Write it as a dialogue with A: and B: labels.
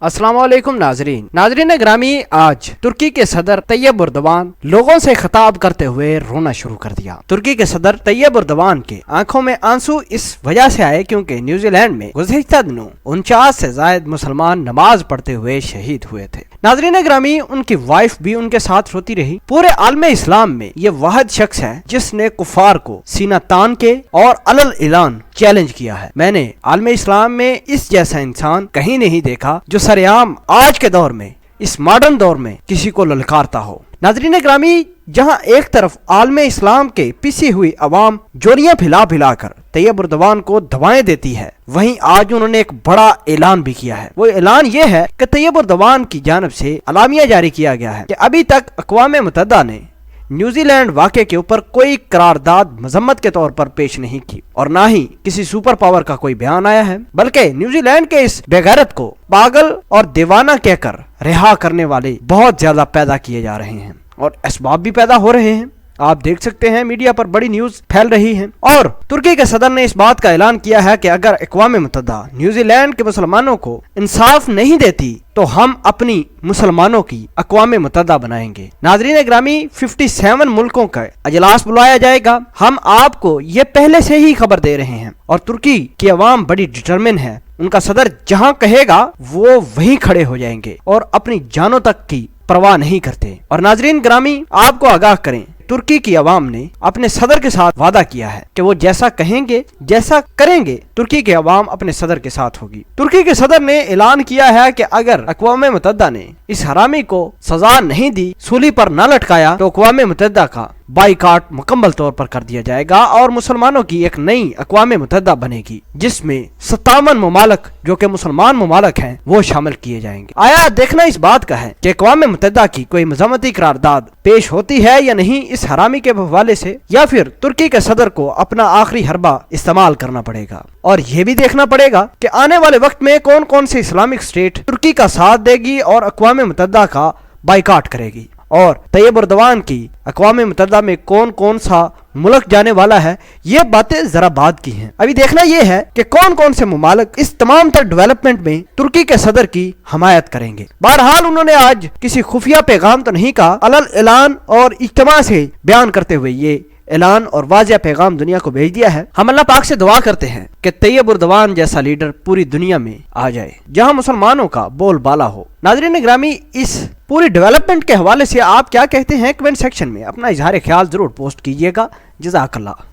A: अस्सलाम वालेकुम नाजरीन ग्रामी, आज तुर्की के सदर तैयब एर्दोगान लोगों से खिताब करते हुए रोना शुरू कर दिया। तुर्की के सदर तैयब एर्दोगान के आंखों में आंसू इस वजह से आए क्योंकि न्यूजीलैंड में गुज़िश्ता दिनों 49 से ज्यादा मुसलमान नमाज पढ़ते हुए शहीद हुए थे। नाजरीन ग्रामी, उनकी वाइफ भी उनके साथ रोती रही। पूरे आलम इस्लाम में ये वाहिद शख्स है जिसने कुफार को सीना तान के और अलल ऐलान चैलेंज किया है। मैंने आलम इस्लाम में इस जैसा इंसान कहीं नहीं देखा जो सरेआम आज के दौर में, इस मॉडर्न दौर में किसी को ललकारता हो। नाजरीन ग्रामी, जहां एक तरफ आलम इस्लाम के पिसी हुई अवाम जोरियां फिला कर तैयब एर्दोगान को दवाएं देती है, वहीं आज उन्होंने एक बड़ा ऐलान भी किया है। वो ऐलान ये है कि तैयब एर्दोगान की जानिब से अलामिया जारी किया गया है कि अभी तक अक़वाम मुत्तहिदा ने न्यूजीलैंड वाक़े के ऊपर कोई करारदाद मजम्मत के तौर पर पेश नहीं की और ना ही किसी सुपर पावर का कोई बयान आया है, बल्कि न्यूजीलैंड के इस बेगैरत को पागल और दीवाना कहकर रिहा करने वाले बहुत ज्यादा पैदा किए जा रहे हैं और असबाब भी पैदा हो रहे हैं। आप देख सकते हैं मीडिया पर बड़ी न्यूज फैल रही है और तुर्की के सदर ने इस बात का ऐलान किया है कि अगर अक़वाम मुत्तहिदा न्यूजीलैंड के मुसलमानों को इंसाफ नहीं देती तो हम अपनी मुसलमानों की अक़वाम मुत्तहिदा बनाएंगे। नाज़रीन ग्रामी, 57 मुल्कों का अजलास बुलाया जाएगा। हम आपको ये पहले से ही खबर दे रहे हैं और तुर्की की अवाम बड़ी डिटरमिन है। उनका सदर जहां कहेगा वो वहीं खड़े हो जाएंगे और अपनी जानों तक की परवाह नहीं करते। और नाज़रीन ग्रामी, आपको आगाह करें, तुर्की की अवाम ने अपने सदर के साथ वादा किया है कि वो जैसा कहेंगे जैसा करेंगे, तुर्की की अवाम अपने सदर के साथ होगी। तुर्की के सदर ने ऐलान किया है कि अगर अक़वाम मुत्तहिदा ने इस हरामी को सजा नहीं दी, सूली पर न लटकाया, तो अक़वाम मुत्तहिदा का बाइकाट मुकम्मल तौर पर कर दिया जाएगा और मुसलमानों की एक नई अक़वाम मुत्तहिदा बनेगी जिसमें 57 ममालिक जो कि मुसलमान ममालिक हैं वो शामिल किए जाएंगे। आया देखना इस बात का है कि अक़वाम मुत्तहिदा की कोई मज़म्मती करारदाद पेश होती है या नहीं इस हरामी के हवाले से, या फिर तुर्की के सदर को अपना आखिरी हरबा इस्तेमाल करना पड़ेगा। और ये भी देखना पड़ेगा कि आने वाले वक्त में कौन कौन सी इस्लामिक स्टेट तुर्की का साथ देगी और अक़वाम मुत्तहिदा का बाइकाट करेगी और तैयब एर्दोगान की अक़वाम मुत्तहिदा में कौन कौन सा मुल्क जाने वाला है, ये बातें जरा बाद की हैं। अभी देखना ये है कि कौन कौन से मुमालिक इस तमाम तर डेवलपमेंट में तुर्की के सदर की हमायत करेंगे। बहरहाल उन्होंने आज किसी खुफिया पैगाम तो नहीं कहा, अलल ऐलान और इज्तिमा से बयान करते हुए ये ऐलान और वाज़ेह पैगाम दुनिया को भेज दिया है। हम अल्लाह पाक से दुआ करते हैं कि तैयब एर्दोगान जैसा लीडर पूरी दुनिया में आ जाए जहां मुसलमानों का बोलबाला हो। नाज़रीन ग्रामी, इस पूरी डेवलपमेंट के हवाले से आप क्या कहते हैं? कमेंट सेक्शन में अपना इजहार ख्याल जरूर पोस्ट कीजिएगा। जज़ाकल्लाह।